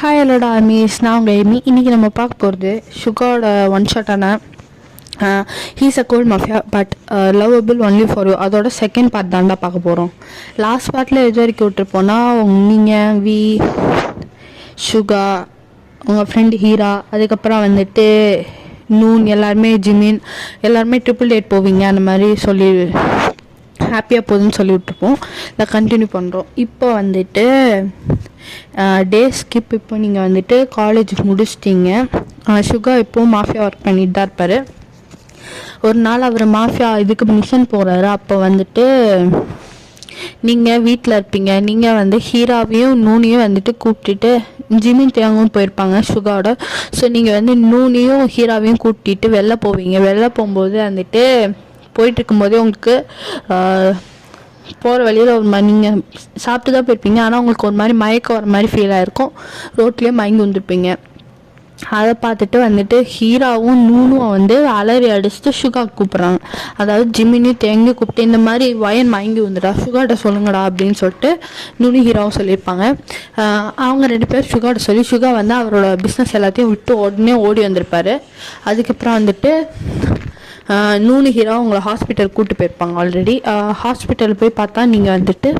Hi ஹலோடா maize நான் உங்கள் Amy. இன்றைக்கி நம்ம பார்க்க போகிறது சுகாவோட ஒன் ஷாட்டான he's a gold mafia but lovable only for you அதோட செகண்ட் பார்ட் தாண்டா பார்க்க போகிறோம். லாஸ்ட் பார்ட்டில் எது வரைக்கும் விட்டுருப்போன்னா நீங்கள் சுகா, உங்கள் ஃப்ரெண்டு ஹீரா, அதுக்கப்புறம் வந்துட்டு நூன், எல்லாருமே ஜிமின், எல்லாருமே ட்ரிபிள் டேட் போவீங்க அந்த மாதிரி சொல்லி ஹாப்பியாக போகுதுன்னு சொல்லி விட்டுருப்போம். இதை கண்டினியூ பண்ணுறோம். இப்போ வந்துட்டு டே ஸ்கிப். இப்போ நீங்கள் வந்துட்டு காலேஜ் முடிச்சிட்டிங்க. சுகா இப்போது மாஃபியா ஒர்க் பண்ணிட்டு தான் இருப்பார். ஒரு நாள் அவர் மாஃபியா இதுக்கு மிஷன் போகிறாரு. அப்போ வந்துட்டு நீங்கள் வீட்டில் இருப்பீங்க. நீங்கள் வந்து ஹீராவையும் நூனையும் வந்துட்டு கூப்பிட்டுட்டு ஜிமின் தேங்கவும் போயிருப்பாங்க சுகாவோட. ஸோ நீங்கள் வந்து நூனையும் ஹீராவையும் கூப்பிட்டு வெளில போவீங்க. வெளில போகும்போது வந்துட்டு போயிட்டு இருக்கும்போதே உங்களுக்கு போகிற வழியில் ஒரு மாதிரி நீங்கள் சாப்பிட்டு தான் போயிருப்பீங்க. ஆனால் உங்களுக்கு ஒரு மாதிரி மயக்கம் வர மாதிரி ஃபீல் ஆகிருக்கும். ரோட்லேயே மயங்கி வந்துருப்பீங்க. அதை பார்த்துட்டு வந்துட்டு ஹீராவும் நூனும் வந்து அலறி அடிச்சுட்டு சுகா கூப்பிட்றாங்க. அதாவது ஜிமினையும் தேங்கி கூப்பிட்டு இந்த மாதிரி வயன் மயங்கி வந்துடா, சுகாட்ட சொல்லுங்கடா அப்படின்னு சொல்லிட்டு நூனு ஹீராவும் சொல்லியிருப்பாங்க. அவங்க ரெண்டு பேர் சுகாட்ட சொல்லி சுகா வந்து அவரோட பிஸ்னஸ் எல்லாத்தையும் விட்டு உடனே ஓடி வந்திருப்பார். அதுக்கப்புறம் வந்துட்டு நூனு ஹீரோ உங்களை ஹாஸ்பிட்டல் கூப்பிட்டு போயிருப்பாங்க. ஆல்ரெடி ஹாஸ்பிட்டல் போய் பார்த்தா நீங்கள் வந்துட்டு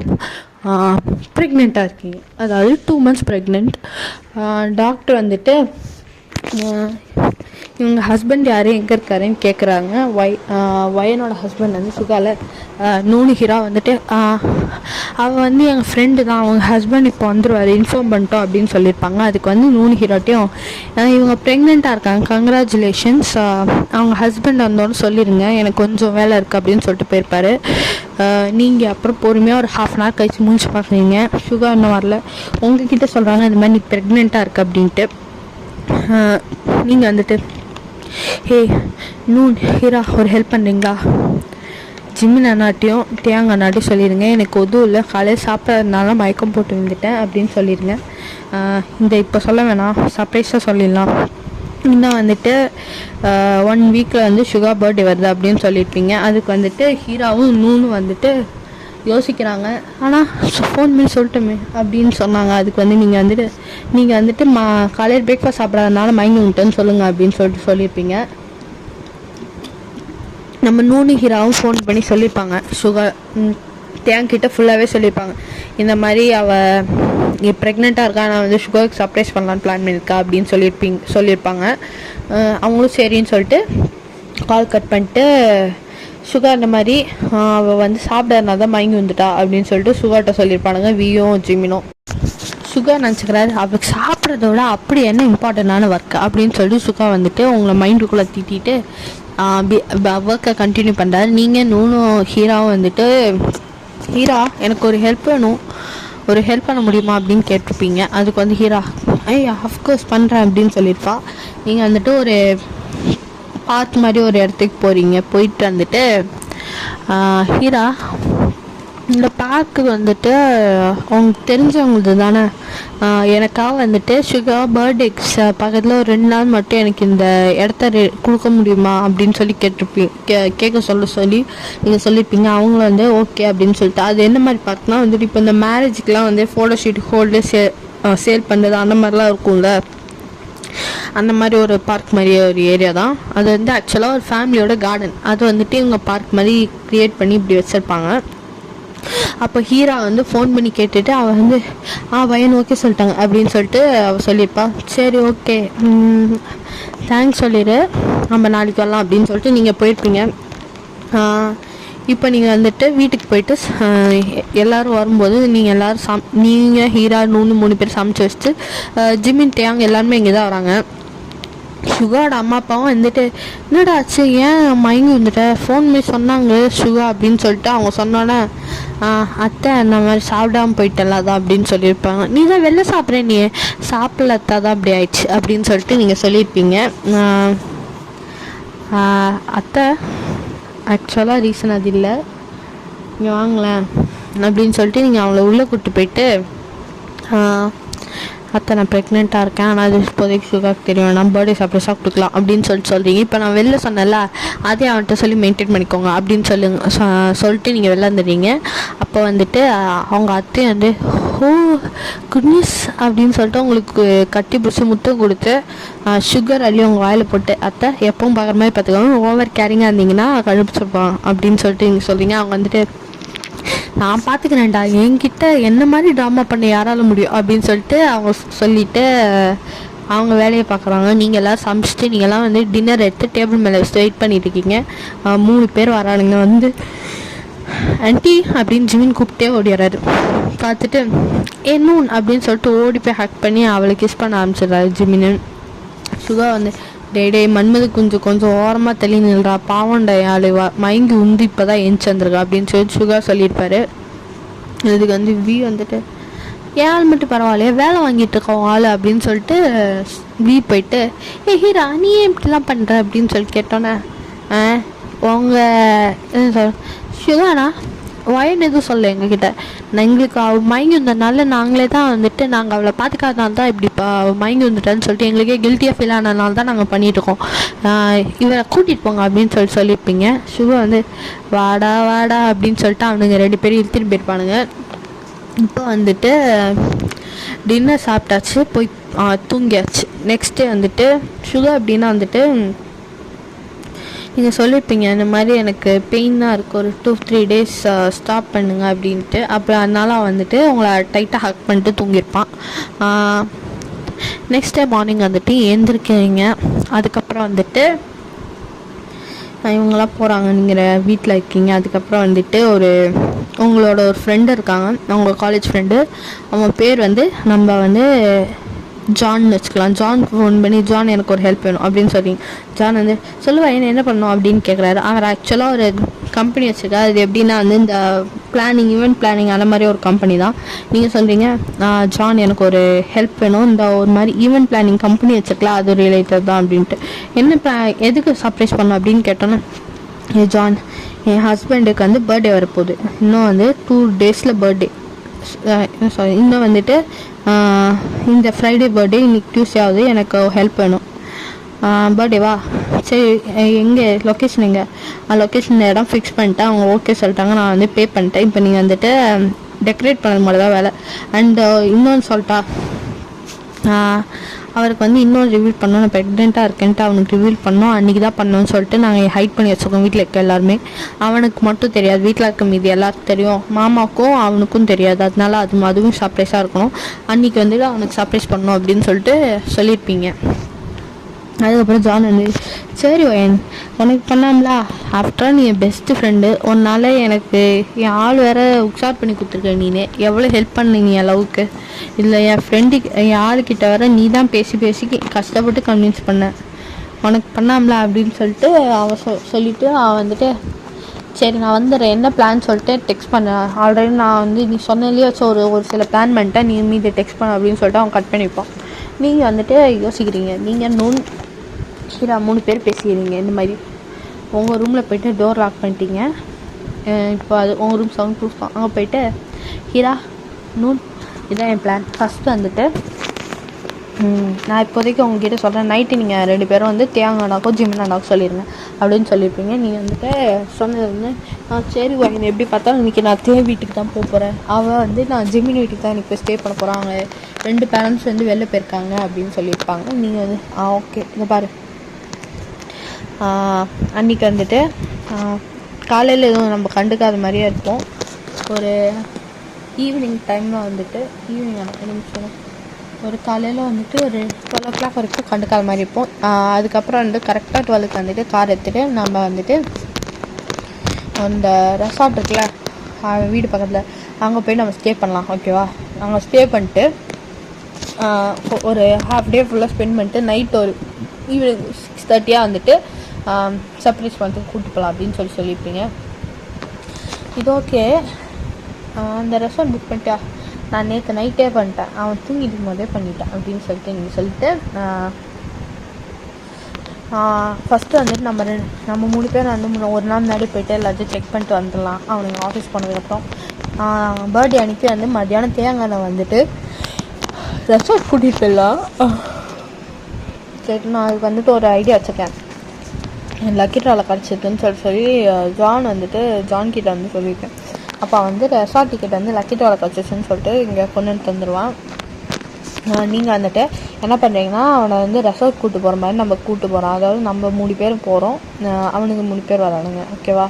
ப்ரெக்னெண்ட்டாக இருக்கீங்க. அதாவது 2 months ப்ரெக்னென்ட். டாக்டர் வந்துட்டு இவங்க ஹஸ்பண்ட் யார், எங்கே இருக்காருன்னு கேட்குறாங்க. வயனோட ஹஸ்பண்ட் வந்து சுகால நூனு ஹீரா வந்துட்டு அவள் வந்து எங்கள் ஃப்ரெண்டு தான், அவங்க ஹஸ்பண்ட் இப்போ வந்துடுவார், இன்ஃபார்ம் பண்ணிட்டோம் அப்படின்னு சொல்லியிருப்பாங்க. அதுக்கு வந்து நூனு ஹீரோட்டையும் இவங்க ப்ரெக்னெண்ட்டாக இருக்காங்க, கங்க்ராச்சுலேஷன்ஸ், அவங்க ஹஸ்பண்ட் வந்தோன்னு சொல்லிடுங்க, எனக்கு கொஞ்சம் வேலை இருக்குது அப்படின்னு சொல்லிட்டு போயிருப்பார். நீங்கள் அப்புறம் பொறுமையாக ஒரு 1/2 hour கழிச்சு மூஞ்சி பார்க்குறீங்க. சுகா இன்னும் வரல. உங்ககிட்ட சொல்கிறாங்க இந்த மாதிரி நீ ப்ரெக்னெண்ட்டாக இருக்க அப்படின்ட்டு. நீங்கள் வந்துட்டு ஹே நூன் ஹீரா ஒரு ஹெல்ப் பண்ணுறீங்களா, ஜிமின் அண்ணாட்டையும் தேங்க அண்ணாட்டையும் சொல்லிடுங்க, எனக்கு எதுவும் இல்லை, காலையில் சாப்பிட்றதுனால மயக்கம் போட்டு வந்துட்டேன் அப்படின்னு சொல்லிடுங்க. இந்த இப்போ சொல்ல வேணாம், சர்ப்ரைஸாக சொல்லிடலாம். இன்னும் வந்துட்டு 1 weekல வந்து சுகா பர்த்டே வருது அப்படின்னு சொல்லியிருப்பீங்க. அதுக்கு வந்துட்டு ஹீராவும் நூனும் வந்துட்டு யோசிக்கிறாங்க. ஆனால் ஃபோன் பண்ணி சொல்லிட்டோமே அப்படின்னு சொன்னாங்க. அதுக்கு வந்து நீங்கள் வந்துட்டு காலையில் பிரேக்ஃபாஸ்ட் சாப்பிட்றதுனால மயங்கி விட்டேன்னு சொல்லுங்கள் அப்படின்னு சொல்லியிருப்பீங்க. நம்ம நூனு ஹீராவும் ஃபோன் பண்ணி சொல்லியிருப்பாங்க. சுகா தேங்கிட்ட ஃபுல்லாகவே சொல்லியிருப்பாங்க. இந்த மாதிரி அவள் ப்ரெக்னெண்ட்டாக இருக்கா, நான் வந்து சுகருக்கு சர்ப்ரைஸ் பண்ணலான்னு பிளான் பண்ணியிருக்கா அப்படின்னு சொல்லியிருப்பாங்க. அவங்களும் சரின்னு சொல்லிட்டு கால் கட் பண்ணிட்டு சுகா இந்த மாதிரி அவள் வந்து சாப்பிட்றதுனால தான் மயங்கி வந்துட்டா அப்படின்னு சொல்லிட்டு சுகாட்ட சொல்லியிருப்பானுங்க வியும் ஜிமினும். சுகா நினச்சிக்கிறாரு அவளுக்கு சாப்பிட்றத விட அப்படி என்ன இம்பார்ட்டண்டான ஒர்க் அப்படின்னு சொல்லிட்டு சுகா வந்துட்டு உங்களை மைண்டுக்குள்ளே திட்டிட்டு ஒர்க்கை கண்டினியூ பண்ணுறாரு. நீங்கள் நூனும் ஹீராவும் வந்துட்டு ஹீரா எனக்கு ஒரு ஹெல்ப் வேணும், ஒரு ஹெல்ப் பண்ண முடியுமா அப்படின்னு கேட்டிருப்பீங்க. அதுக்கு வந்து ஹீரா அஃப்கோர்ஸ் பண்ணுறேன் அப்படின்னு சொல்லியிருப்பா. நீங்கள் வந்துட்டு ஒரு பார்க் மாதிரி ஒரு இடத்துக்கு போகிறீங்க. போயிட்டு வந்துட்டு ஹீரா இந்த பார்க்கு வந்துட்டு அவங்க தெரிஞ்சவங்களது தானே, எனக்காக வந்துட்டு சுகா பர்த்டேக்கு பக்கத்தில் ஒரு 2 நாள் மட்டும் எனக்கு இந்த இடத்த கொடுக்க முடியுமா அப்படின்னு சொல்லி கேட்க சொல்லி நீங்கள் சொல்லியிருப்பீங்க. அவங்களும் வந்து ஓகே அப்படின்னு சொல்லிட்டு அது என்ன மாதிரி பார்க்குனா வந்துட்டு இப்போ இந்த மேரேஜுக்கெலாம் வந்து ஃபோட்டோ ஷூட் ஹோல்டு சேல் பண்ணுறது அந்த மாதிரிலாம் இருக்கும்ல, அந்த மாதிரி ஒரு பார்க் மாதிரி ஒரு ஏரியா தான் அது. வந்து ஆக்சுவலாக ஒரு ஃபேமிலியோட கார்டன். அது வந்துட்டு இவங்க பார்க் மாதிரி க்ரியேட் பண்ணி இப்படி வச்சுருப்பாங்க. அப்போ ஹீரா வந்து ஃபோன் பண்ணி கேட்டுட்டு அவள் வந்து வயன் ஓகே சொல்லிட்டாங்க அப்படின்னு சொல்லிட்டு அவள் சொல்லியிருப்பா. சரி ஓகே தேங்க்ஸ் சொல்லிடு, நம்ம நாளைக்கு வரலாம் அப்படின்னு சொல்லிட்டு நீங்கள் போயிருப்பீங்க. இப்போ நீங்கள் வந்துட்டு வீட்டுக்கு போயிட்டு எல்லோரும் வரும்போது நீங்கள் எல்லோரும் நீங்கள் ஹீரா நூனு 3 பேர் சமைச்சு வச்சுட்டு ஜிமின் தேங்க எல்லாருமே இங்கே தான் வராங்க. சுகாவோட அம்மா அப்பாவும் வந்துட்டு என்னடா ஆச்சு, ஏன் மயங்கி வந்துட்டேன், ஃபோன் பண்ணி சொன்னாங்க சுகா அப்படின்னு சொல்லிட்டு அவங்க சொன்னோன்னே அத்தை அந்த மாதிரி சாப்பிடாமல் போயிட்டல அதான் அப்படின்னு சொல்லியிருப்பாங்க. நீ தான் வெளில சாப்பிட்றேன், நீ சாப்பிடல அத்தா தான் அப்படி ஆயிடுச்சு அப்படின்னு சொல்லிட்டு நீங்கள் சொல்லியிருப்பீங்க. அத்தை ஆக்சுவலாக ரீசன் அது இல்லை, நீங்கள் வாங்கலேன் அப்படின்னு சொல்லிட்டு நீங்கள் அவங்கள உள்ளே கூப்பிட்டு போயிட்டு அத்தை நான் ப்ரெக்னெண்ட்டாக இருக்கேன், ஆனால் அது இப்போதைக்கு சுகாக்கு தெரியும், நான் பர்த்டே சர்ப்ரைஸாக கொடுக்கலாம் அப்படின்னு சொல்கிறீங்க. இப்போ நான் வெளில சொன்னேன்ல, அதே அவன்கிட்ட சொல்லி மெயின்டைன் பண்ணிக்கோங்க அப்படின்னு சொல்லிட்டு நீங்கள் வெளில வந்துடுறீங்க. அப்போ வந்துட்டு அவங்க அத்தையும் வந்து ஓ குட்னிஸ் அப்படின்னு சொல்லிட்டு உங்களுக்கு கட்டி பிடிச்சி முத்தம் கொடுத்து சுகர் அள்ளி உங்கள் வாயில் போட்டு, அத்தை எப்பவும் பார்க்குற மாதிரி பார்த்துக்கோங்க, ஓவர் கேரிங்காக இருந்தீங்கன்னா கழுப்பிச்சிருப்பான் அப்படின்னு சொல்லிட்டு நீங்கள் சொல்கிறீங்க. அவங்க வந்துட்டு நான் பார்த்துக்கிறேன்டா, என்கிட்ட என்ன மாதிரி ட்ராமா பண்ண யாரால முடியும் அப்படின்னு சொல்லிட்டு அவங்க சொல்லிவிட்டு அவங்க வேலையை பார்க்குறாங்க. நீங்கள் எல்லாம் சமைச்சிட்டு நீங்கள்லாம் வந்து டின்னர் எடுத்து டேபிள் மேலே வச்சு வெயிட் பண்ணிட்டு இருக்கீங்க. 3 பேர் வரானுங்க. வந்து ஆன்ட்டி அப்படின்னு ஜிமின் கூப்பிட்டே ஓடிடுறாரு. பார்த்துட்டு நூன் அப்படின்னு சொல்லிட்டு ஓடி போய் ஹக் பண்ணி அவளை கிஸ் பண்ண ஆரம்பிச்சிடுறாரு ஜிமின்னு. சுகா வந்து டே மன்மது கொஞ்சம் ஓரமாக தள்ளி நில்றா, பாவண்டா ஆளுவா மயங்கி உந்து இப்போ தான் எஞ்சி வந்துருக்கா அப்படின்னு சொல்லி சுகா சொல்லியிருப்பாரு. இதுக்கு வந்து வி வந்துட்டு ஏன் ஆள் மட்டும் பரவாயில்லையா, வேலை வாங்கிட்டு இருக்கோம் ஆள் அப்படின்னு சொல்லிட்டு வி போயிட்டு ஹீரா நீ ஏன் இப்படிலாம் பண்ணுற அப்படின்னு சொல்லி கேட்டோன்னே உங்கள் சுகானா வயன் எதுவும் சொல்ல எங்ககிட்ட, எங்களுக்கு அவள் மயங்கி வந்ததுனால நாங்களே தான் வந்துட்டு நாங்கள் அவளை பார்த்துக்காதனால தான் இப்படி மயங்கி வந்துட்டான்னு சொல்லிட்டு எங்களுக்கே கில்ட்டியாக ஃபீல் ஆனதுனால தான் நாங்கள் பண்ணிகிட்ருக்கோம், இவரை கூட்டிகிட்டு போங்க அப்படின்னு சொல்லியிருப்பீங்க. சுகா வந்து வாடா வாடா அப்படின்னு சொல்லிட்டு அவனுங்க 2 பேரும் இழுத்துட்டு போயிருப்பானுங்க. இப்போ வந்துட்டு டின்னர் சாப்பிட்டாச்சு, போய் தூங்கியாச்சு. நெக்ஸ்ட் டே வந்துட்டு சுகா அப்படின்னா வந்துட்டு நீங்கள் சொல்லியிருப்பீங்க இந்த மாதிரி எனக்கு பெயினாக இருக்குது, ஒரு 2-3 டேஸ் ஸ்டாப் பண்ணுங்க அப்படின்ட்டு. அப்புறம் அதனால வந்துட்டு உங்களை டைட்டாக ஹக் பண்ணிட்டு தூங்கியிருப்பான். நெக்ஸ்ட் டே மார்னிங் வந்துட்டு எழுந்திருக்கிறீங்க. அதுக்கப்புறம் வந்துட்டு இவங்களாம் போகிறாங்க, நீங்கள் வீட்டில் இருக்கீங்க. அதுக்கப்புறம் வந்துட்டு உங்களோட ஒரு ஃப்ரெண்டு இருக்காங்க, அவங்க காலேஜ் ஃப்ரெண்டு. அவங்க பேர் வந்து நம்ம வந்து ஜான் வச்சுக்கலாம். ஜான் ஃபோன் பண்ணி ஜான் எனக்கு ஒரு ஹெல்ப் வேணும் அப்படின்னு சொல்கிறீங்க. ஜான் வந்து சொல்லுவா என்ன பண்ணணும் அப்படின்னு கேட்குறாரு. அவர் ஆக்சுவலாக ஒரு கம்பெனி வச்சுருக்காரு. அது எப்படின்னா வந்து இந்த ஈவெண்ட் பிளானிங் அந்த மாதிரி ஒரு கம்பெனி தான். நீங்கள் சொல்கிறீங்க ஜான் எனக்கு ஒரு ஹெல்ப் வேணும், இந்த ஒரு மாதிரி ஈவெண்ட் பிளானிங் கம்பெனி வச்சுருக்கலாம், அது ரிலேட்டட் தான் அப்படின்ட்டு. என்ன எதுக்கு சர்ப்ரைஸ் பண்ணணும் அப்படின்னு கேட்டோன்னே ஜான் என் ஹஸ்பண்டுக்கு வந்து பர்த்டே வரப்போகுது, இன்னும் வந்து 2 டேஸில் பர்த்டே, இன்னும் வந்துட்டு இந்த ஃப்ரைடே பர்த்டே, இன்னைக்கு டியூஸ்டே ஆகுது, எனக்கு ஹெல்ப் வேணும். பர்த்டேவா சரி எங்கே லொக்கேஷன் எங்கே, லொக்கேஷன் இடம் ஃபிக்ஸ் பண்ணிட்டேன், அவங்க ஓகே சொல்லிட்டாங்க, நான் வந்து பே பண்ணிட்டேன். இப்போ நீங்கள் வந்துட்டு டெக்கரேட் பண்ணது மாதிரி தான் வேலை. அண்டு இன்னொன்று சொல்லிட்டா, அவருக்கு வந்து இன்னொரு ரிவீல் பண்ணோம், நான் ப்ரெக்னெண்ட்டாக இருக்கேன்ட்டு அவனுக்கு ரிவீல் பண்ணோம், அன்றைக்கி தான் பண்ணோன்னு சொல்லிட்டு நாங்கள் ஹைட் பண்ணி வச்சுருக்கோம் வீட்டில் இருக்க எல்லாருமே. அவனுக்கு மட்டும் தெரியாது, வீட்டில் இருக்க மீதி எல்லாருக்கும் தெரியும், மாமாவுக்கும் அவனுக்கும் தெரியாது. அதனால அதுவும் சர்ப்ரைஸாக இருக்கணும், அன்றைக்கி வந்துட்டு அவனுக்கு சர்ப்ரைஸ் பண்ணணும் அப்படின்னு சொல்லிட்டு சொல்லியிருப்பீங்க. அதுக்கப்புறம் ஜான் வந்து சரி வயன் உனக்கு பண்ணாமலா, ஆஃப்டர் நீ என் பெஸ்ட்டு ஃப்ரெண்டு, உன்னால் எனக்கு என் ஆள் வேறு உக்ஸார் பண்ணி கொடுத்துருக்க, நீனே எவ்வளோ ஹெல்ப் பண்ணீங்க என் லவ்வுக்கு, இல்லை என் ஃப்ரெண்டுக்கு என் ஆளுக்கிட்ட வர நீ தான் பேசி கஷ்டப்பட்டு கன்வின்ஸ் பண்ண, உனக்கு பண்ணாமலா அப்படின்னு சொல்லிட்டு அவன் சொல்லிவிட்டு அவன் வந்துட்டு சரி நான் வந்துடுறேன், என்ன பிளான் சொல்லிட்டு டெக்ஸ்ட் பண்ணேன். ஆல்ரெடி நான் வந்து நீ சொன்னதுலேயே வச்சு ஒரு சில பிளான் பண்ணிட்டேன், நீ மீதி டெக்ஸ்ட் பண்ண அப்படின்னு சொல்லிட்டு அவன் கட் பண்ணிப்பான். நீங்கள் வந்துட்டு யோசிக்கிறீங்க, நீங்கள் ஹீரா 3 பேர் பேசிக்கிறீங்க இந்த மாதிரி. உங்கள் ரூமில் போய்ட்டு டோர் லாக் பண்ணிட்டீங்க. இப்போ அது உங்கள் ரூம் சவுண்ட் ப்ரூஃப் தான். அங்கே போய்ட்டு ஹீரா இதுதான் என் பிளான். ஃபஸ்ட்டு வந்துட்டு நான் இப்போதைக்கு உங்ககிட்ட சொல்கிறேன், நைட்டு நீங்கள் 2 பேரும் வந்து தேங்கானாக்கோ ஜிமினானாக்கோ சொல்லிடுங்க அப்படின்னு சொல்லியிருப்பீங்க. நீங்கள் வந்துட்டு சொன்னது வந்து சரி வாங்க, எப்படி பார்த்தாலும் இன்றைக்கி நான் வீட்டுக்கு தான் போகிறேன், அவள் வந்து நான் ஜிமின் வீட்டுக்கு தான் இன்றைக்கி ஸ்டே பண்ண போகிறாங்க, 2 பேரண்ட்ஸ் வந்து வெளில போயிருக்காங்க அப்படின்னு சொல்லியிருப்பாங்க. நீங்கள் வந்து ஓகே இங்கே பாரு, அன்றைக்கி வந்துட்டு காலையில் எதுவும் நம்ம கண்டுக்காத மாதிரியே இருப்போம். ஒரு ஈவினிங் டைமில் வந்துட்டு ஒரு காலையில் வந்துட்டு ஒரு 12 o'clock வரைக்கும் கண்டுக்காத மாதிரி இருப்போம். அதுக்கப்புறம் வந்து கரெக்டாக 12க்கு வந்துட்டு கார் எடுத்துகிட்டு நம்ம வந்துட்டு அந்த ரெசார்ட் இருக்குல்ல வீடு பக்கத்தில், அங்கே போய் நம்ம ஸ்டே பண்ணலாம். ஓகேவா, அங்கே ஸ்டே பண்ணிட்டு ஒரு ஹாஃப் டே ஃபுல்லாக ஸ்பெண்ட் பண்ணிட்டு நைட் ஒரு ஈவினிங் 6:30 வந்துட்டு சர்ப்ரைஸ் பண்ணிட்டு கூப்பிட்டு போகலாம் அப்படின்னு சொல்லியிருப்பீங்க. இது ஓகே, அந்த ரெஸ்டாரண்ட் புக் பண்ணிட்டா, நான் நேற்று நைட்டே பண்ணிட்டேன், அவன் தூங்கிட்டு இருக்கும் போதே பண்ணிட்டேன் அப்படின்னு சொல்லிட்டு நீங்கள் சொல்லிட்டு ஃபஸ்ட்டு வந்துட்டு நம்ம 3 பேர் வந்து ஒரு நாள் முன்னாடி போய்ட்டு எல்லாத்தையும் செக் பண்ணிட்டு வந்துடலாம். அவனுங்க ஆஃபீஸ் போனதுக்கப்புறம் பர்த்டே அன்றைக்கி வந்து மத்தியானம் தேங்காய் வந்துட்டு ரெசார்ட் கூட்டிகிட்டு போயிடலாம். சரி, நான் அதுக்கு வந்துட்டு ஒரு ஐடியா வச்சுருக்கேன். லக்கி ட்ராவில் கிடச்சிதுன்னு சொல்லி ஜான் கிட்ட வந்து சொல்லியிருக்கேன். அப்போ வந்து ரெசார்ட் டிக்கெட் வந்து லக்கி ட்ராவில் கிடச்சிச்சுன்னு சொல்லிட்டு இங்கே கொண்டு வந்து தந்துடுவான். நீங்கள் வந்துட்டு என்ன பண்ணுறீங்கன்னா, அவனை வந்து ரெசார்ட் கூப்பிட்டு போகிற மாதிரி நம்ம கூப்பிட்டு போகிறோம். அதாவது நம்ம 3 பேரும் போகிறோம், அவனுக்கு 3 பேர் வரானுங்க. ஓகேவா?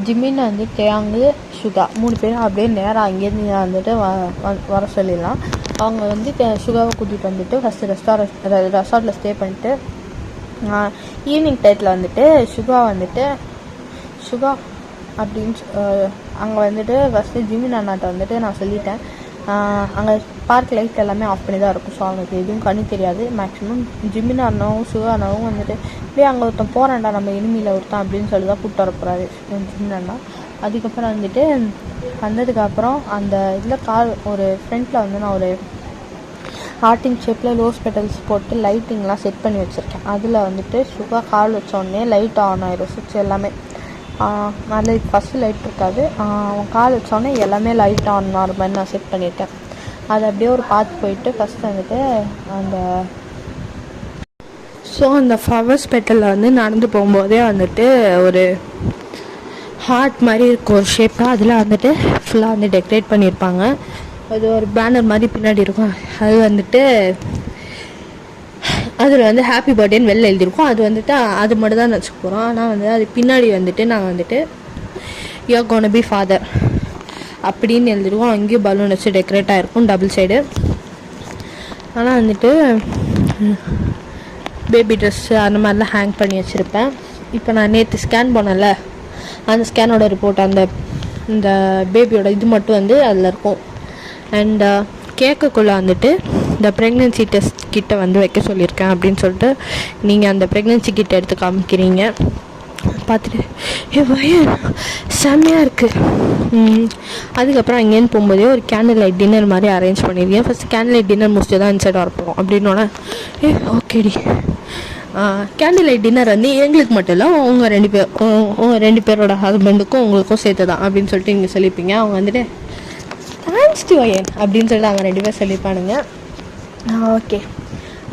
ஜிமின் வந்து தேங்கு சுகா 3 பேரும் அப்படியே நேராக அங்கேருந்து வந்துட்டு வர சொல்லிடலாம். அவங்க வந்து சுகாவை கூட்டிகிட்டு வந்துட்டு ஃபஸ்ட்டு ரெசார்ட்டில் ஸ்டே பண்ணிவிட்டு ஈவினிங் டைத்தில் வந்துட்டு சுகா அப்படின்னு அங்கே வந்துட்டு ஃபஸ்ட்டு ஜிமின் அண்ணாட்ட வந்துட்டு நான் சொல்லிட்டேன், அங்கே பார்க் லைட் எல்லாமே ஆஃப் பண்ணி தான் இருக்கும். ஸோ அவனுக்கு எதுவும் கண்ணு தெரியாது. மேக்ஸிமம் ஜிமின் அண்ணாவும் சுகா அண்ணாவும் வந்துட்டு இப்படியே அங்கே ஒருத்தன் போகிறான்டா நம்ம எனிமியில் ஒருத்தன் அப்படின்னு சொல்லி தான் கூப்பிட்டு வர போகிறாரு ஜிமின் அண்ணா. அதுக்கப்புறம் வந்துட்டு வந்ததுக்கப்புறம் அந்த இதில் ஒரு ஃப்ரண்ட்டில் வந்து நான் ஒரு ஹார்ட்டிங் ஷேப்பில் ரோஸ் பெட்டல்ஸ் போட்டு லைட்டிங்லாம் செட் பண்ணி வச்சுருக்கேன். அதில் வந்துட்டு சுகா கால் வச்சோடனே லைட் ஆன் ஆயிரும், சுவிட்ச் எல்லாமே. அதில் ஃபஸ்ட்டு லைட் இருக்காது, அவன் கால் வச்சோடனே எல்லாமே லைட் ஆன் ஆகிற மாதிரி நான் செட் பண்ணியிருக்கேன். அது அப்படியே ஒரு பார்த்து போயிட்டு ஃபஸ்ட்டு வந்துட்டு அந்த ஃப்ளவர்ஸ் பெட்டலில் வந்து நடந்து போகும்போதே வந்துட்டு ஒரு ஹார்ட் மாதிரி இருக்கும் ஒரு ஷேப்பாக, அதில் வந்துட்டு ஃபுல்லாக வந்து டெக்கரேட் பண்ணியிருப்பாங்க. அது ஒரு பேனர் மாதிரி பின்னாடி இருக்கும். அது வந்துட்டு அதில் வந்து ஹாப்பி பர்த்டேன்னு வெளில எழுதியிருக்கோம். அது வந்துட்டு அது மட்டும் தான் வச்சுக்க போகிறோம். ஆனால் வந்து அது பின்னாடி வந்துட்டு நாங்கள் வந்துட்டு you are gonna be father அப்படின்னு எழுதிருக்கோம். அங்கேயும் பலூன் வச்சு டெக்கரேட் ஆகிருக்கும் டபுள் சைடு. ஆனால் வந்துட்டு பேபி ட்ரெஸ்ஸு அந்த மாதிரிலாம் ஹேங் பண்ணி வச்சுருப்பேன். இப்போ நான் நேற்று ஸ்கேன் பண்ணல, அந்த ஸ்கேனோட ரிப்போர்ட் இந்த பேபியோட இது மட்டும் வந்து அதில் இருக்கும். அண்ட் கேக்குக்குள்ளே வந்துட்டு இந்த ப்ரெக்னென்சி டெஸ்ட் கிட்ட வந்து வைக்க சொல்லியிருக்கேன் அப்படின்னு சொல்லிட்டு நீங்கள் அந்த ப்ரெக்னென்சி கிட்ட எடுத்து காமிக்கிறீங்க. பார்த்துட்டு வயன் செம்மையாக இருக்குது. அதுக்கப்புறம் அங்கேருந்து போகும்போதே ஒரு கேண்டில் லைட் டின்னர் மாதிரி அரேஞ்ச் பண்ணியிருக்கேன். ஃபஸ்ட்டு கேண்டில் லைட் டின்னர் முடிச்சுட்டு தான் இன்சைட் வரப்போம் அப்படின்னோடனே ஓகேடி. கேண்டில் லைட் டின்னர் வந்து எங்களுக்கு மட்டும் இல்லை, உங்கள் 2 பேரோட ஹஸ்பண்டுக்கும் உங்களுக்கும் சேர்த்து தான் அப்படின்னு சொல்லிட்டு நீங்கள் சொல்லியிருப்பீங்க. அவங்க வந்துட்டு தேங்க்ஸ் டு வயன் அப்படின்னு சொல்லிட்டு அவங்க 2 பேர் சொல்லியிருப்பானுங்க. ஓகே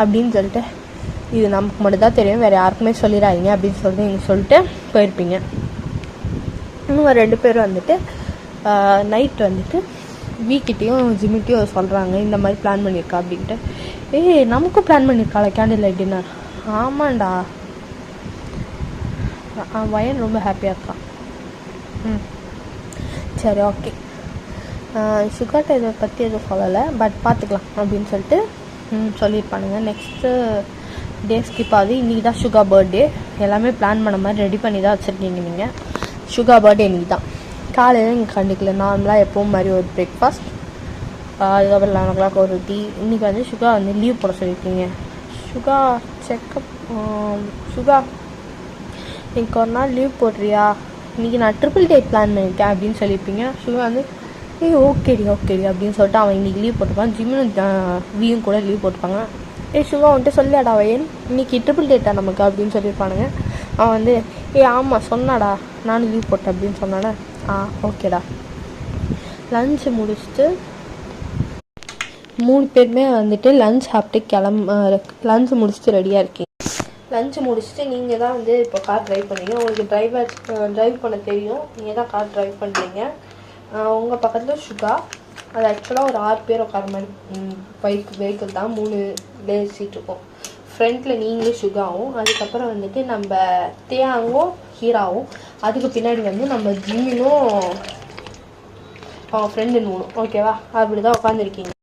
அப்படின்னு சொல்லிட்டு இது நமக்கு மட்டும் தான் தெரியும், வேறு யாருக்குமே சொல்லிடாதீங்க அப்படின்னு சொல்லிட்டு நீங்கள் சொல்லிட்டு போயிருப்பீங்க. இன்னும் 2 பேர் வந்துட்டு நைட் வந்துட்டு வீக்கிட்டையும் ஜிம்மிட்டையும் சொல்கிறாங்க இந்த மாதிரி பிளான் பண்ணியிருக்கா அப்படின்ட்டு. நமக்கும் பிளான் பண்ணியிருக்காளா கேண்டில் லைட் டின்னர்? ஆமாண்டா, வயன் ரொம்ப ஹாப்பியாக இருக்கான். சரி ஓகே. சுகாட்ட இதை பற்றி எதுவும் சொல்லலை, பட் பார்த்துக்கலாம் அப்படின்னு சொல்லிட்டு சொல்லியிருப்பானுங்க. நெக்ஸ்ட்டு டே ஸ்கிப் ஆகுது. இன்றைக்கி தான் சுகா பர்த்டே. எல்லாமே பிளான் பண்ண மாதிரி ரெடி பண்ணி தான் வச்சுருக்கீங்க நீங்கள். சுகா பர்த்டே இன்றைக்கி தான். காலையில் நீங்கள் கண்டிக்கல, நார்மலாக எப்பவும் மாதிரி ஒரு பிரேக்ஃபாஸ்ட், அதுக்கப்புறம் 11 o'clock ஒரு டீ. இன்றைக்கி வந்து சுகா வந்து லீவ் போட சொல்லியிருக்கீங்க. சுகா செக்கப் சுகா இன்றைக்கி ஒரு நாள் லீவ் போடுறியா, இன்றைக்கி நான் ட்ரிபிள் டேட் பிளான் பண்ணியிருக்கேன் அப்படின்னு சொல்லியிருப்பீங்க. சுகா வந்து ஓகேடி அப்படின்னு சொல்லிட்டு அவன் இன்றைக்கி லீவ் போட்டுப்பான். ஜிம்மும் வியும் கூட லீவ் போட்டுப்பாங்க. சுகா வந்துட்டு சொல்லியாடா வயன் இன்றைக்கி ட்ரிபிள் டேட்டா நமக்கு அப்படின்னு சொல்லியிருப்பானுங்க. அவன் வந்து ஆமாம் சொன்னாடா நானும் லீவ் போட்டேன் அப்படின்னு சொன்னானே. ஓகேடா. லஞ்சு முடிச்சுட்டு 3 பேருமே வந்துட்டு லஞ்ச் சாப்பிட்டு லஞ்சு முடிச்சுட்டு ரெடியாக இருக்கீங்க. லஞ்சு முடிச்சுட்டு நீங்கள் தான் வந்து இப்போ கார் ட்ரைவ் பண்ணுறீங்க. உங்களுக்கு ட்ரைவ் பண்ண தெரியும், நீங்கள் தான் கார் ட்ரைவ் பண்ணுறீங்க. உங்கள் பக்கத்தில் சுகா, அது ஆக்சுவலாக ஒரு 6 பேர் உட்கார மாதிரி வெஹிக்கிள் தான். 3 லேஸ் சீட் இருக்கும். ஃப்ரண்ட்டில் நீங்களும் சுகாவும், அதுக்கப்புறம் வந்துட்டு நம்ம தேயாங்கும் ஹீராவும், அதுக்கு பின்னாடி வந்து நம்ம ஜிம்மினும் அவன் ஃப்ரெண்டு நூனும். ஓகேவா? அப்படி தான் உட்காந்துருக்கீங்க.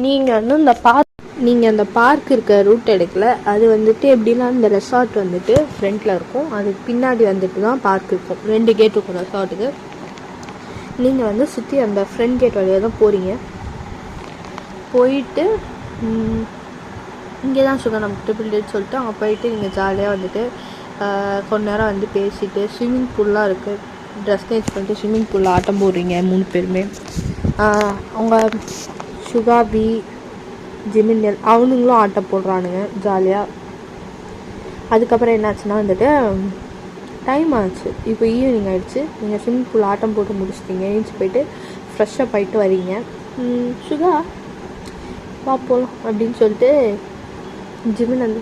நீங்கள் வந்து அந்த பார்க் இருக்க ரூட் எடுக்கல. அது வந்துட்டு எப்படின்னா இந்த ரெசார்ட் வந்துட்டு ஃப்ரண்ட்டில் இருக்கும், அதுக்கு பின்னாடி வந்துட்டு தான் பார்க் இருக்கும். 2 கேட் இருக்கும் ரெசார்ட்டுக்கு. நீங்கள் வந்து சுற்றி அந்த ஃப்ரண்ட் கேட் வழியாக தான் போகிறீங்க. போயிட்டு இங்கே தான் சுகா நமக்கு ட்ரிபிள் டேட் சொல்லிட்டு அங்கே போயிட்டு நீங்கள் ஜாலியாக வந்துட்டு கொஞ்ச நேரம் வந்து பேசிவிட்டு, ஸ்விம்மிங் பூல்லாம் இருக்குது, ட்ரெஸ் சேஞ்ச் பண்ணிட்டு ஸ்விம்மிங் பூலில் ஆட்டம் போடுறீங்க 3 பேருமே. அவங்க சுகா பி ஜிமின் அவனுங்களும் ஆட்டம் போடுறானுங்க ஜாலியாக. அதுக்கப்புறம் என்னாச்சுன்னா வந்துட்டு டைம் ஆச்சு, இப்போ ஈவினிங் ஆகிடுச்சு. நீங்கள் ஸ்விம்மிங் பூல் ஆட்டம் போட்டு முடிச்சிட்டிங்க, ஏஞ்சி போயிட்டு ஃப்ரெஷ்ஷப் ஆகிட்டு வரீங்க. சுகா வா போகலாம் அப்படின்னு சொல்லிட்டு ஜிமின் வந்து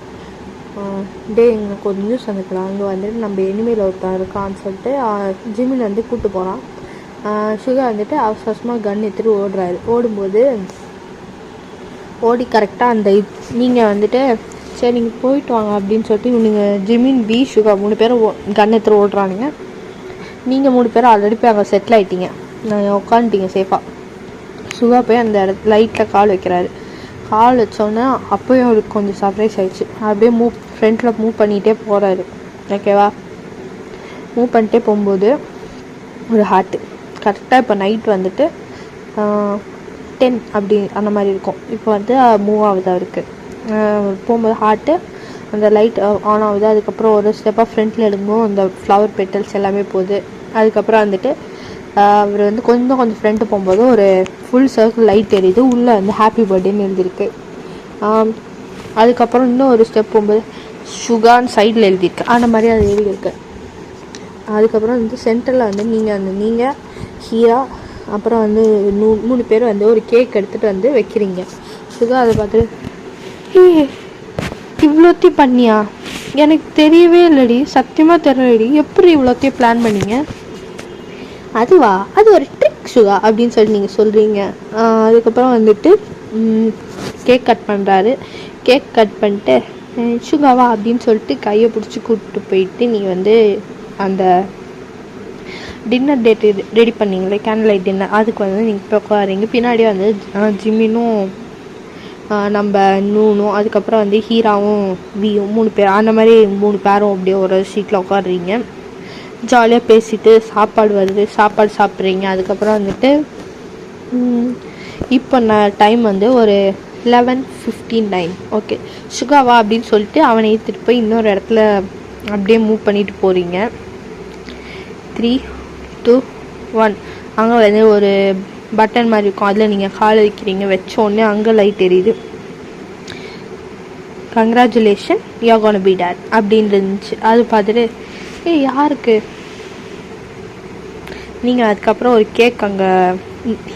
டே எங்களுக்கு ஒரு நியூஸ் வந்துக்கலாம் அங்கே வந்துட்டு நம்ம எனிமையில் ஒருத்தன் இருக்கான்னு சொல்லிட்டு ஜிமின் வந்து கூப்பிட்டு போகிறான். சுகா வந்துட்டு அவசரமாக கன் எடுத்துகிட்டு ஓடுறாரு. ஓடும்போது ஓடி கரெக்டாக அந்த நீங்கள் வந்துட்டு சரி நீங்கள் போயிட்டு வாங்க அப்படின்னு சொல்லிட்டு இவனுங்க ஜிமின் பி சுகா 3 பேரும் கன் எடுத்துகிட்டு ஓடுறானுங்க. நீங்கள் 3 பேரும் ஆல்ரெடி போய் அங்கே செட்டில் ஆகிட்டீங்க, உட்காந்துட்டீங்க சேஃபாக. சுகா போய் அந்த லைட்டில் கால் வைக்கிறாரு. கால் வச்சோன்னே அப்போயும் அவருக்கு கொஞ்சம் சர்ப்ரைஸ் ஆகிடுச்சு. அப்படியே ஃப்ரண்ட்டில் மூவ் பண்ணிகிட்டே போகிறாரு. ஓகேவா, மூவ் பண்ணிட்டே போகும்போது ஒரு ஹார்ட்டு கரெக்டாக இப்போ நைட் வந்துட்டு 10 அப்படி அந்த மாதிரி இருக்கும். இப்போ வந்து மூவ் ஆகுது அவருக்கு. போகும்போது ஹார்ட்டு அந்த லைட் ஆன் ஆகுது. அதுக்கப்புறம் ஒரு ஸ்டெப்பாக ஃப்ரண்ட்டில் எடுக்கும்போது அந்த ஃப்ளவர் பெட்டல்ஸ் எல்லாமே போகுது. அதுக்கப்புறம் வந்துட்டு அவர் வந்து கொஞ்சம் ஃப்ரண்ட்டு போகும்போது ஒரு ஃபுல் சர்க்கிள் லைட் எரியுது. உள்ளே வந்து ஹாப்பி பர்த்டேன்னு எழுதியிருக்கு. அதுக்கப்புறம் இன்னும் ஒரு ஸ்டெப் போகும்போது சுகான்னு சைடில் எழுதியிருக்கு. அந்த மாதிரி அது எழுதியிருக்கு. அதுக்கப்புறம் வந்து சென்டரில் வந்து நீங்கள் ஹீரா அப்புறம் வந்து 3 பேர் வந்து ஒரு கேக் எடுத்துகிட்டு வந்து வைக்கிறீங்க. சுகா அதை பார்த்துட்டு இவ்வளோத்தையும் பண்ணியா, எனக்கு தெரியவே இல்லடி, சத்தியமாக தெரியலடி, எப்படி இவ்வளோத்தையும் பிளான் பண்ணீங்க? அதுவா, அது ஒரு ட்ரிக் சுகா அப்படின்னு சொல்லி நீங்கள் சொல்கிறீங்க. அதுக்கப்புறம் வந்துட்டு கேக் கட் பண்ணுறாரு. கேக் கட் பண்ணிட்டு சுகாவா அப்படின்னு சொல்லிட்டு கையை பிடிச்சி கூப்பிட்டு போயிட்டு நீ வந்து அந்த டின்னர் டேட்டு ரெடி பண்ணிங்களே கேண்டில் லைட் டின்னர், அதுக்கு வந்து நீங்கள் இப்போ உட்காருங்க. பின்னாடியே வந்து ஜிம்மினும் நம்ம நூனும் அதுக்கப்புறம் வந்து ஹீராவும் வியும் 3 பேர் அந்த மாதிரி 3 பேரும் அப்படியே ஒரு சீட்டில் உட்காடுறீங்க. ஜாலியாக பேசிட்டு சாப்பாடு வருது, சாப்பாடு சாப்பிட்றீங்க. அதுக்கப்புறம் வந்துட்டு இப்போ டைம் வந்து ஒரு 11:59. ஓகே, சுகாவா அப்படின்னு சொல்லிட்டு அவனை ஏற்றிட்டு போய் இன்னொரு இடத்துல அப்படியே மூவ் பண்ணிட்டு போகிறீங்க. 3, 2, 1 அங்கே வந்து ஒரு பட்டன் மாதிரி இருக்கும். அதில் நீங்கள் கால் வைக்கிறீங்க. வச்சோடனே அங்கே லைட் எரியுது. Congratulation, you are gonna be dad அப்படின்னு இருந்துச்சு. அது பார்த்துட்டு யாருக்கு நீங்கள் அதுக்கப்புறம் ஒரு கேக் அங்கே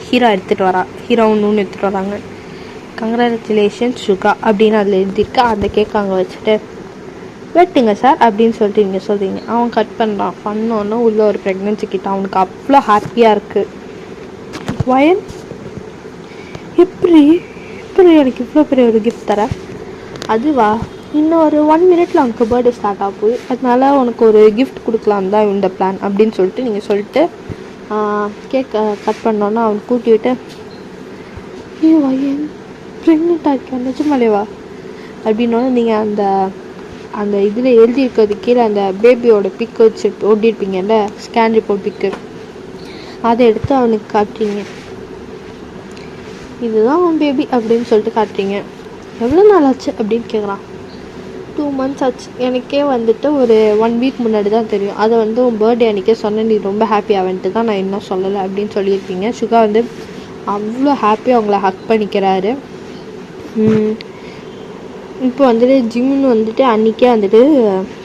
ஹீரோ எடுத்துகிட்டு வரா, ஹீரோவும் நூன் எடுத்துகிட்டு வராங்க. கங்க்ராச்சுலேஷன் சுகா அப்படின்னு அதில் எழுதியிருக்கு. அந்த கேக் அங்கே வச்சுட்டு வெட்டுங்க சார் அப்படின்னு சொல்லிட்டு நீங்கள் சொல்கிறீங்க. அவன் கட் பண்ணுறான். பண்ணோன்னே உள்ள ஒரு ப்ரெக்னென்சி கிட்ட அவனுக்கு அவ்வளோ ஹாப்பியாக இருக்குது. வயன் எப்படி எனக்கு இவ்வளோ பெரிய ஒரு கிஃப்ட் தர? அதுவா, இன்னும் ஒரு 1 மினிட்ல அவனுக்கு பர்த்டே ஸ்டார்ட் ஆக போகுது, அதனால உனக்கு ஒரு கிஃப்ட் கொடுக்கலாம் தான் இந்த பிளான் அப்படின்னு சொல்லிட்டு நீங்கள் சொல்லிட்டு கேக் கட் பண்ணோன்னா அவன் கூட்டி விட்டு வயன் ப்ரெக்னெண்ட்டாக இருக்கேன் நிஜமாலேவா அப்படின்னோடனே நீங்கள் அந்த இதில் எழுதியிருக்கிறது கீழே அந்த பேபியோட பிக்கு வச்சு ஓட்டியிருப்பீங்கல்ல, ஸ்கேன் ரிப்போர்ட் பிக்கு, அதை எடுத்து அவனுக்கு காட்டுறீங்க. இதுதான் அவன் பேபி அப்படின்னு சொல்லிட்டு காட்டுறீங்க. எவ்வளோ நாள் ஆச்சு அப்படின்னு கேட்குறான். 2 months ஆச்சு. எனக்கே வந்துட்டு ஒரு 1 week முன்னாடி தான் தெரியும். அதை வந்து உன் பர்த்டே அன்றைக்கே சொன்னேன், நீ ரொம்ப ஹாப்பி ஆவன்ட்டு தான் நான் இன்னும் சொல்லலை அப்படின்னு சொல்லியிருக்கீங்க. சுகா வந்து அவ்வளோ ஹாப்பியாக அவங்கள ஹக் பண்ணிக்கிறாரு. இப்போ வந்துட்டு ஜிம்னு வந்துட்டு அன்றைக்கே வந்துட்டு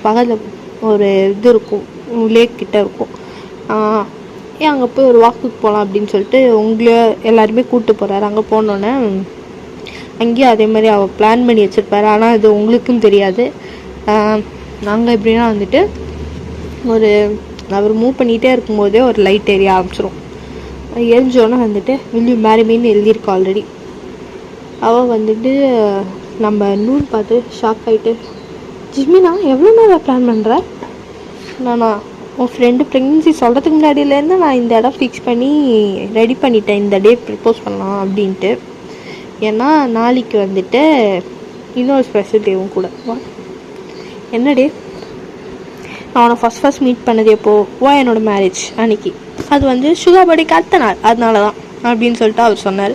பகலில் ஒரு இது இருக்கும், லேக் கிட்ட இருக்கும். அங்கே போய் ஒரு வாக்குக்கு போகலாம் அப்படின்னு சொல்லிட்டு உங்களே எல்லாருமே கூப்பிட்டு போகிறாரு. அங்கே போனோன்னே அங்கேயும் அதே மாதிரி அவள் பிளான் பண்ணி வச்சுருப்பாரு. ஆனால் இது உங்களுக்கும் தெரியாது. நாங்கள் எப்படின்னா வந்துட்டு அவர் மூவ் பண்ணிகிட்டே இருக்கும்போதே ஒரு லைட் எரிய ஆரம்பிச்சிடும். எரிஞ்சோன்னே வந்துட்டு வில் யூ மேரி மீன்னு எழுதியிருக்கோம் ஆல்ரெடி. அவள் வந்துட்டு நம்ம நூல் பார்த்து ஷாக் ஆகிட்டு ஜிம்மினா எவ்வளோ நேரம் பிளான் பண்ணுற? நானா உன் ஃப்ரெண்டு ப்ரெக்னன்சி சொல்கிறதுக்கு முன்னாடியிலேருந்து நான் இந்த இடம் ஃபிக்ஸ் பண்ணி ரெடி பண்ணிட்டேன், இந்த டே ப்ரப்போஸ் பண்ணலாம் அப்படின்ட்டு. ஏன்னா நாளைக்கு வந்துட்டு இன்னொரு ஸ்பெஷல் டேவும் கூட. என்ன டே? நான் அவனை ஃபஸ்ட் மீட் பண்ணது எப்போது? என்னோடய மேரேஜ் அன்னைக்கு. அது வந்து சுகா பர்த்டேக்கு அடுத்த நாள், அதனால தான் அப்படின்னு சொல்லிட்டு அவர் சொன்னார்.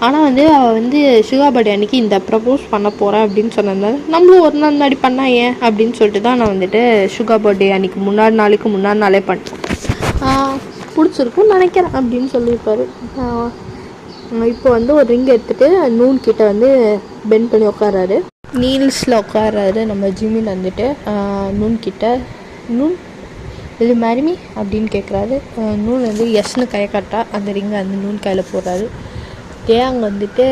ஆனால் வந்து அவள் வந்து சுகா பர்த்டே அன்றைக்கி இந்த ப்ரப்போஸ் பண்ண போகிறேன் அப்படின்னு சொன்னதுனால நம்மளும் ஒரு நாள் முன்னாடி பண்ணால் ஏன் அப்படின்னு சொல்லிட்டு தான் நான் வந்துட்டு சுகா பர்த்டே அன்றைக்கி முன்னாடி நாளே பண்ணேன். பிடிச்சிருக்குன்னு நினைக்கிறேன் அப்படின்னு சொல்லியிருப்பாரு. இப்போ வந்து ஒரு ரிங் எடுத்துகிட்டு நூன் கிட்ட வந்து பெண்ட் பண்ணி உட்காராரு, நீல்ஸில் உட்காராரு. நம்ம ஜிம்மில் வந்துட்டு நூன் கிட்ட நூன் இது மேரிமி அப்படின்னு கேட்குறாரு. நூன் வந்து எஸ்ன்னு கையை காட்டா அந்த ரிங்கை அந்த நூன் கையில் போடுறாரு. தேங் வந்துட்டு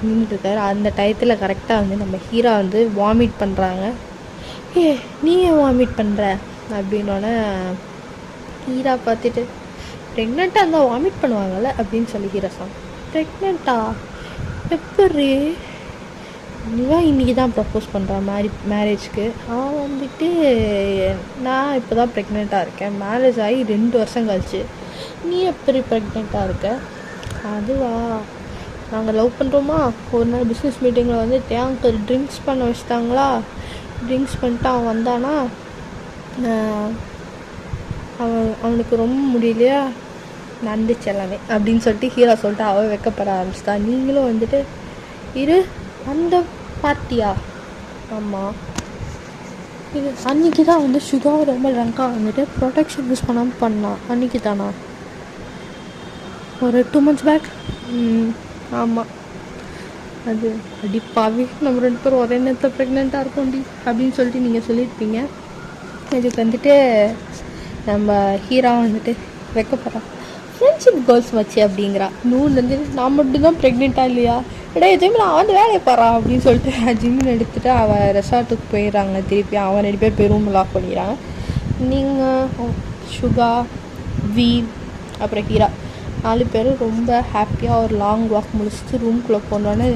நின்றுட்டுருக்காரு. அந்த டயத்தில் கரெக்டாக வந்து நம்ம ஹீரா வந்து வாமிட் பண்ணுறாங்க. நீ ஏன் வாமிட் பண்ணுற அப்படின்னோடனே ஹீரா பார்த்துட்டு ப்ரெக்னெண்ட்டாக இருந்தால் வாமிட் பண்ணுவாங்கள்ல அப்படின்னு சொல்லி ஹீரா சொன்னான். ப்ரெக்னெண்ட்டா எப்படி? நீதான் இன்றைக்கி தான் ப்ரப்போஸ் பண்ணுற மேரேஜ்க்கு. அவன் வந்துட்டு நான் இப்போ தான் ப்ரெக்னெண்ட்டாக இருக்கேன், மேரேஜ் ஆகி 2 வருஷம் கழிச்சு, நீ எப்படி ப்ரெக்னெண்ட்டாக இருக்க? அதுவா, நாங்கள் லவ் பண்ணுறோமா, ஒரு நாள் பிஸ்னஸ் மீட்டிங்கில் வந்து தேங்க்கு ட்ரிங்க்ஸ் பண்ண வச்சுட்டாங்களா, ட்ரிங்க்ஸ் பண்ணிட்டு அவன் வந்தானா, அவனுக்கு ரொம்ப முடியலையா, நடந்துச்சு எல்லாமே அப்படின்னு சொல்லிட்டு ஹீரோ சொல்லிட்டு அவள் வைக்கப்பட ஆரம்பிச்சிட்டா. நீங்களும் வந்துட்டு இரு, அந்த பார்ட்டியா? ஆமாம், இது அன்றைக்கி தான் வந்து சுகாவை ரொம்ப ட்ரங்காக வந்துட்டு ப்ரொடெக்ஷன் யூஸ் பண்ணாமல் பண்ணான். அன்றைக்கி தானா? ஒரு 2 months பேக். ஆமாம். அது அடிப்பாவி, நம்ம 2 பேரும் ஒரே நேரத்தில் ப்ரெக்னெண்ட்டாக இருக்கோண்டி அப்படின்னு சொல்லிட்டு நீங்கள் சொல்லியிருப்பீங்க. இதுக்கு வந்துட்டு நம்ம ஹீரோ வந்துட்டு வைக்கப்படுறான். ஃப்ரெண்ட்ஷிப் கோல்ஸ் வச்சு அப்படிங்கிறா. நூன் வந்து நான் மட்டும்தான் ப்ரெக்னெண்ட்டாக இல்லையா, இடையே ஜிம்மின் அவன் வந்து வேலையை போகிறான் அப்படின்னு சொல்லிட்டு ஜிம்மின் எடுத்துகிட்டு அவன் ரெசார்ட்டுக்கு போயிடுறாங்க. திருப்பி அவன் 2 பேர் போய் ரூம் லாக் பண்ணிடுறாங்க. நீங்கள் சுகா, வி, அப்புறம் ஹீரா 4 பேரும் ரொம்ப ஹாப்பியாக ஒரு லாங் வாக் முடிச்சுட்டு ரூம்குள்ளே போனோன்னே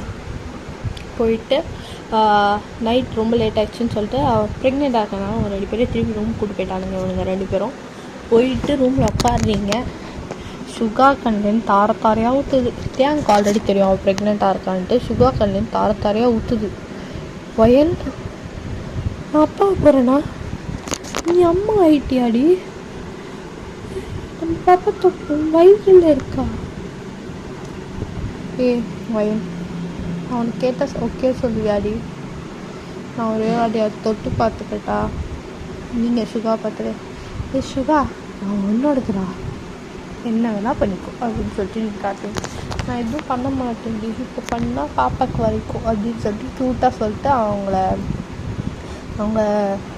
போயிட்டு நைட் ரொம்ப லேட் ஆகிடுச்சின்னு சொல்லிட்டு அவள் ப்ரெக்னெண்ட் ஆகினாலும் அவங்க 2 பேரும் திருப்பி ரூம் கூட்டு போயிட்டானுங்க. இவனுங்க 2 பேரும் போயிட்டு ரூமில் உட்காடுறீங்க. சுகா கண்லேருந்து தாரத்தாரையாக ஊற்றுது. தேங்க் ஆல்ரெடி தெரியும் அவள் ப்ரெக்னெண்ட்டாக இருக்கான்ட்டு. சுகா கண்லேருந்து தாரத்தாரையாக ஊற்றுது. வயல், நான் அப்பா போகிறேன்னா, நீ அம்மா ஆயிட்டியாடி, நம்ம பாப்பா தொட்டு வயிற்றில் இருக்கா? வயல், அவனுக்கு கேட்டால் ஓகே சொல்லுவியாடி? நான் ஒரே வாட்டியாவது தொட்டு பார்த்துக்கிட்டா? நீங்கள் சுகா பார்த்துட்டு, சுகா நான் உன்னோடதுடா, என்ன வேணால் பண்ணிக்கோ அப்படின்னு சொல்லிட்டு நீ காட்டுங்க. நான் எதுவும் பண்ண மாட்டேன், இப்போ பண்ணால் பாப்பாவுக்கு வரைக்கும் அப்படின்னு சொல்லிட்டு க்யூட்டாக சொல்லிட்டு அவங்க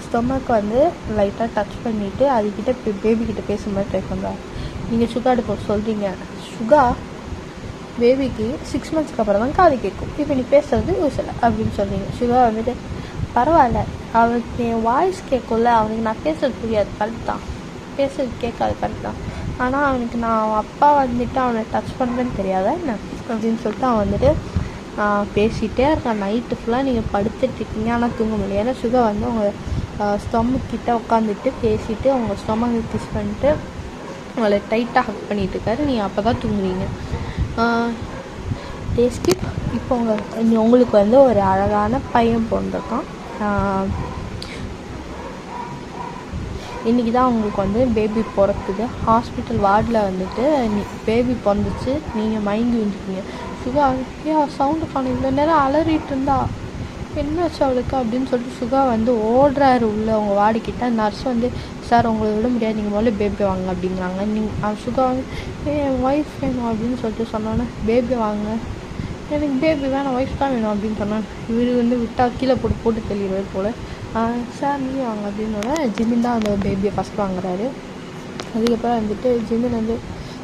ஸ்டொமக்கு வந்து லைட்டாக டச் பண்ணிவிட்டு அதுக்கிட்ட பேபிக்கிட்ட பேசுகிற மாதிரி ட்ரை பண்ணுறாங்க. நீங்கள் சுகாடு இப்போ சொல்கிறீங்க, சுகா பேபிக்கு 6 monthsக்கு அப்புறம் தான் காது கேட்கும், இப்போ நீ பேசுறது யூஸ் இல்லை அப்படின்னு சொல்கிறீங்க. சுகா வந்துட்டு பரவாயில்ல, அவனுக்கு என் வாய்ஸ் கேட்கும்ல, அவனுக்கு நான் பேசுறது புரியாது, கரெக்ட் தான், பேசுறது கேட்காது, கரெக்ட் தான், ஆனால் அவனுக்கு நான் அவன் அப்பா வந்துட்டு அவனை டச் பண்ணுறேன்னு தெரியாதா என்ன அப்படின்னு சொல்லிட்டு அவன் வந்துட்டு பேசிகிட்டே இருக்கான். நைட்டு ஃபுல்லாக நீங்கள் படுத்துட்ருக்கீங்க ஆனால் தூங்க முடியல. ஏன்னா சுகா வந்து உங்கள் ஸ்டொமக் கிட்டே உட்காந்துட்டு பேசிவிட்டு அவங்க ஸ்டொமக்கை கிஸ் பண்ணிட்டு உங்களை டைட்டாக ஹக் பண்ணிகிட்டு இருக்காரு. நீங்கள் அப்போ தான் தூங்குறீங்க. டேஸ்கிப் இப்போ உங்களுக்கு வந்து ஒரு அழகான பையன் பிறந்திருக்கான். இன்றைக்கி தான் உங்களுக்கு வந்து பேபி பிறக்குது. ஹாஸ்பிட்டல் வார்டில் வந்துட்டு பேபி பிறந்துச்சு, நீங்கள் மயங்கி விழுந்துட்டீங்க. சுகா சவுண்டு காணும், இவ்வளோ நேரம் அலறிட்டு இருந்தா என்னாச்சு அவளுக்கு அப்படின்னு சொல்லிட்டு சுகா வந்து ஓடுறாரு உள்ளே அவங்க வாடிக்கிட்ட. நர்ஸ் வந்து சார் உங்களை விட முடியாது, நீங்கள் முதல்ல பேபி வாங்க அப்படிங்கிறாங்க. நீங்கள் சுகா வந்து என் ஒய்ஃப் வேணும் அப்படின்னு சொல்லிட்டு சொன்னோன்னே பேபி வாங்க, எனக்கு பேபி வேணாம் ஒய்ஃப் தான் வேணும் அப்படின்னு சொன்னான். இவர் வந்து விட்டால் கீழே போட்டு தெளிவார் போல். சார் நீ வாங்க அப்படின்னோட ஜிமின் தான் அந்த பேபியை ஃபஸ்ட் வாங்குறாரு. அதுக்கப்புறம் வந்துட்டு ஜிமின் வந்து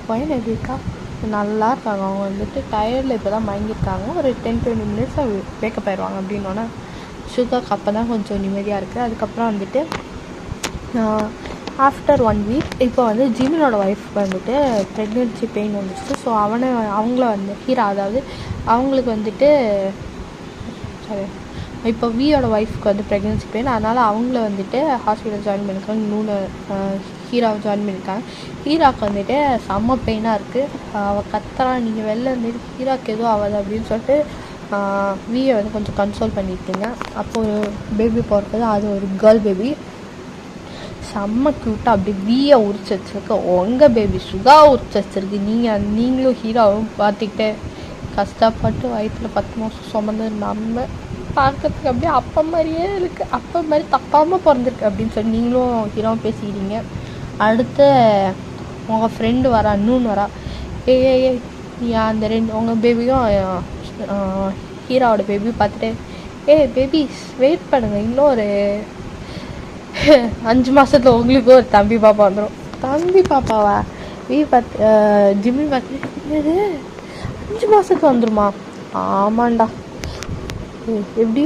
பையன் எப்படி இருக்கா, நல்லா இருக்காங்க, அவங்க வந்துட்டு டயர்டில் இப்போ தான் மயங்கியிருக்காங்க, ஒரு 10-20 minutes வேக்கப் ஆயிடுவாங்க அப்படின்னோடனே சுகாக்கு அப்போ தான் கொஞ்சம் நிம்மதியாக இருக்குது. அதுக்கப்புறம் வந்துட்டு ஆஃப்டர் 1 week இப்போ வந்து ஜிமினோட ஒய்ஃப்க்கு வந்துட்டு ப்ரெக்னென்சி பெயின் வந்துச்சு. ஸோ அவங்கள வந்து ஹீரா, அதாவது அவங்களுக்கு வந்துட்டு சரி இப்போ வியோட ஒய்ஃப்க்கு வந்து ப்ரெக்னென்சி பெயின், அதனால் அவங்கள வந்துட்டு ஹாஸ்பிட்டல் ஜாயின் பண்ணியிருக்காங்க. இன்னொன்று ஹீராவை ஜாயின் பண்ணியிருக்காங்க. ஹீராவுக்கு வந்துட்டு செம்ம பெயினாக இருக்குது. அவள் கத்துறான், நீங்கள் வெளில இருந்துட்டு ஹீராவுக்கு எதுவும் ஆகாது அப்படின்னு சொல்லிட்டு வியை வந்து கொஞ்சம் கன்சோல் பண்ணியிருக்கீங்க. அப்போது பேபி பிறக்குது, அது ஒரு கேர்ள் பேபி, செம்ம க்யூட்டாக அப்படி வியை உரிச்சு வச்சுருக்கு. உங்கள் பேபி சுகா உரிச்சு வச்சுருக்கு. நீங்களும் ஹீரோவும் பார்த்துக்கிட்டே கஷ்டப்பட்டு வயிற்றில் 10 மாதம் சுமந்து நம்ம பார்க்கறதுக்கு அப்படியே அப்பா மாதிரியே இருக்குது, அப்பா மாதிரி தப்பாமல் பிறந்திருக்கு அப்படின்னு சொல்லி நீங்களும் ஹீரோவும் பேசிக்கிறீங்க. அடுத்து உங்கள் ஃப்ரெண்டு வரா, இன்னொன்று வரா, அந்த 2 உங்கள் பேபியும் ஹீரோவோட பேபியும் பார்த்துட்டு பேபிஸ் வெயிட் பண்ணுங்கள், இன்னும் ஒரு 5 மாதத்தில் உங்களுக்கு ஒரு தம்பி பாப்பா வந்துடும். தம்பி பாப்பாவா? ஜிம்மி பார்த்து 5 மாதத்துக்கு வந்துருமா? ஆமாண்டா. எப்படி?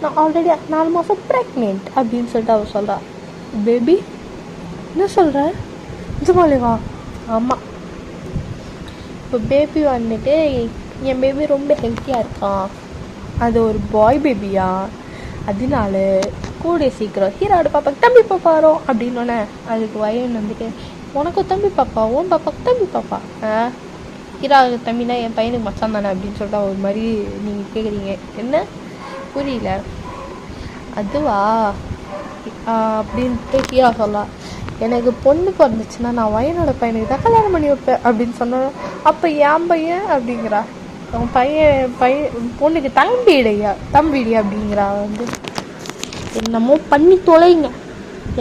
நான் ஆல்ரெடி 4 மாதம் ப்ரெக்னென்ட் அப்படின்னு சொல்லிட்டு அவள் சொல்கிறா. பேபி என்ன சொல்கிற? நிஜமாலேவா? ஆமாம். இப்போ பேபி வந்துட்டு என் பேபி ரொம்ப ஹெல்த்தியாக இருக்கான். அது ஒரு பாய் பேபியா, அதனால கூட சீக்கிரம் ஹீரோட பாப்பாக்கு தம்பி பாப்பா வரும் அப்படின்னோடனே அதுக்கு வயன் வந்துட்டு உனக்கும் தம்பி பாப்பா, உன் பாப்பாவுக்கு தம்பி பாப்பா, ஹீரோவுக்கு தம்பினா என் பையனுக்கு மச்சான் தானே அப்படின்னு சொல்லிட்டு ஒரு மாதிரி நீங்கள் கேட்குறீங்க. என்ன புரியல? அதுவா அப்படின்ட்டு ஹீரோ சொல்லலாம். எனக்கு பொண்ணு பிறந்துச்சுன்னா நான் வயனோட பையனுக்கு தான் கல்யாணம் பண்ணி வைப்பேன் அப்படின்னு சொன்னேன். அப்போ என் பையன் அப்படிங்கிறா. அவன் பையன் பொண்ணுக்கு தம்பிடையா அப்படிங்கிறா. வந்து என்னமோ பண்ணி தொலைங்க,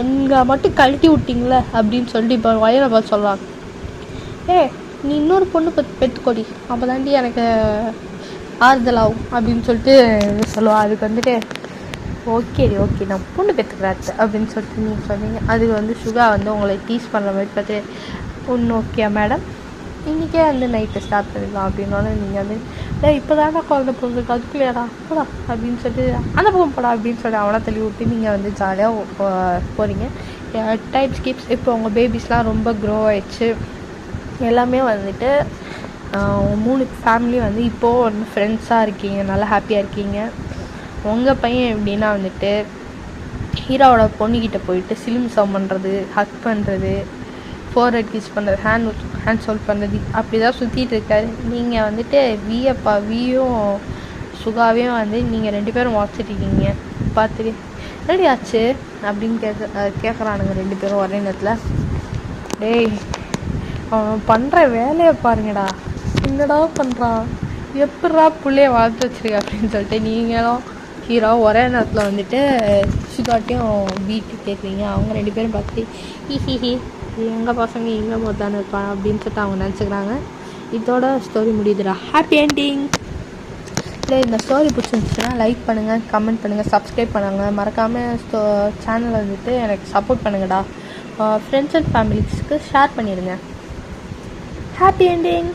எங்களை மட்டும் கழட்டி விட்டீங்களே அப்படின்னு சொல்லிட்டு இப்போ வயலை பார்த்து சொல்லலாம். நீ இன்னொரு பொண்ணு பெற்றுக்கொடி, அப்போ தாண்டி எனக்கு ஆறுதல் ஆகும் அப்படின்னு சொல்லிட்டு சொல்லுவாள். அதுக்கு வந்துட்டு ஓகே நான் பொண்ணு பெற்றுக்கிறாரு அப்படின்னு சொல்லிட்டு நீங்கள் சொன்னீங்க. அதுக்கு வந்து சுகா வந்து உங்களை டீஸ் பண்ணுற மாதிரி பார்த்து ஒன்று ஓகே மேடம், இன்றைக்கே வந்து நைட்டு ஸ்டார்ட் பண்ணிடலாம் அப்படின்னாலும் நீங்கள் வந்து இப்போ தானே குழந்தை பிறந்திருக்கு அதுக்குள்ளேடா போடா அப்படின்னு சொல்லிட்டு அந்த பக்கம் போடா அப்படின்னு சொல்லி அவனை தள்ளி விட்டு நீங்கள் வந்து ஜாலியாக போகிறீங்க. டைப்ஸ் கிப்ஸ் இப்போ உங்கள் பேபிஸ்லாம் ரொம்ப க்ரோ ஆயிடுச்சு. எல்லாமே வந்துட்டு 3 ஃபேமிலியும் வந்து இப்போது வந்து ஃப்ரெண்ட்ஸாக இருக்கீங்க, நல்லா ஹாப்பியாக இருக்கீங்க. உங்கள் பையன் எப்படின்னா வந்துட்டு ஹீரோவோட பொண்ணுக்கிட்ட போயிட்டு சிலிமிசம் பண்ணுறது, ஹக் பண்ணுறது, ஃபோர்ஹெட் கிஸ் பண்ணுறது, ஹேண்ட் ஹோல்ட் பண்ணுறது, அப்படி தான் சுற்றிட்டு இருக்காரு. நீங்கள் வந்துட்டு வியும் சுகாவையும் வந்து நீங்கள் 2 பேரும் வாட்சிட்ருக்கீங்க. பார்த்துட்டு ரெடி ஆச்சு அப்படின்னு கேட்குறானுங்க 2 பேரும் ஒரே நேரத்தில். டேய் அவன் பண்ணுற வேலையை பாருங்கடா, என்னடா பண்ணுறான், எப்படா பிள்ளைய வளர்த்து வச்சிருக்க அப்படின்னு சொல்லிட்டு நீங்களும் ஹீரோ ஒரே நேரத்தில் வந்துட்டு சுகாட்டையும் வீட்டுக்கு கேட்குறீங்க. அவங்க 2 பேரும் பார்த்துட்டு ஹி எங்கள் பசங்க எங்கே போதானே இருப்பான் அப்படின்னு சொல்லிட்டு அவங்க நினச்சிக்கிறாங்க. இதோட ஸ்டோரி முடியுதுடா. Happy ending. இல்லை இந்த ஸ்டோரி பிடிச்சிருந்துச்சுன்னா லைக் பண்ணுங்கள், கமெண்ட் பண்ணுங்கள், சப்ஸ்கிரைப் பண்ணுங்கள். மறக்காமல் சேனலை வந்துட்டு எனக்கு சப்போர்ட் பண்ணுங்கடா. ஃப்ரெண்ட்ஸ் அண்ட் ஃபேமிலிஸ்க்கு ஷேர் பண்ணிடுங்க. Happy ending.